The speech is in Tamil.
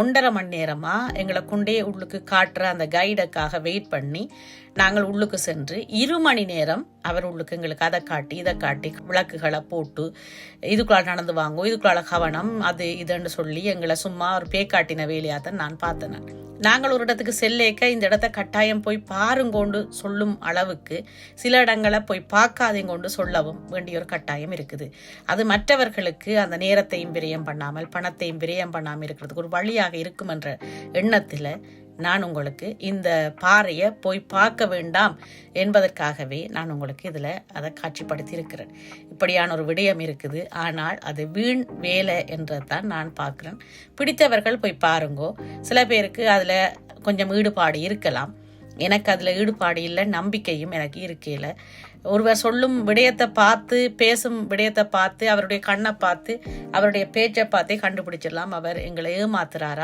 1.5 மணி நேரமாக எங்களை கொண்டே உள்ளுக்கு காட்டுற அந்த கைடுக்காக வெயிட் பண்ணி நாங்கள் உள்ளுக்கு சென்று 2 மணி நேரம் அவர் உள்ளுக்கு எங்களுக்கு அதை காட்டி இதை காட்டி விளக்குகளை போட்டு இதுக்குள்ளால் நடந்து வாங்கும் இதுக்குள்ளால் கவனம் அது இதுன்னு சொல்லி எங்களை சும்மா ஒரு பேக்காட்டின வேலையாக தான் நான் பார்த்தேன். நாங்கள் ஒரு இடத்துக்கு செல்லேக்க இந்த இடத்த கட்டாயம் போய் பாருங்கொண்டு சொல்லும் அளவுக்கு சில இடங்களை போய் பார்க்காதேங்கொண்டு சொல்லவும் வேண்டிய ஒரு கட்டாயம் இருக்குது. அது மற்றவர்களுக்கு அந்த நேரத்தையும் விரயம் பண்ணாமல் பணத்தையும் விரயம் பண்ணாமல் இருக்கிறதுக்கு ஒரு வழியாக இருக்கும் என்ற எண்ணத்தில் நான் உங்களுக்கு இந்த பாறையை போய் பார்க்க வேண்டாம் என்பதற்காகவே நான் உங்களுக்கு இதில் அதை காட்சிப்படுத்தி இருக்கிறேன். இப்படியான ஒரு விடயம் இருக்குது. ஆனால் அது வீண் வேலை என்றதான் நான் பார்க்குறேன். பிடித்தவர்கள் போய் பாருங்கோ. சில பேருக்கு அதில் கொஞ்சம் ஈடுபாடு இருக்கலாம். எனக்கு அதில் ஈடுபாடு இல்லை, நம்பிக்கையும் எனக்கு இருக்கையில். ஒருவர் சொல்லும் விடயத்தை பார்த்து பேசும் விடயத்தை பார்த்து அவருடைய கண்ணை பார்த்து அவருடைய பேச்சை பார்த்தே கண்டுபிடிச்சிடலாம் அவர் எங்களை ஏமாத்துறாரா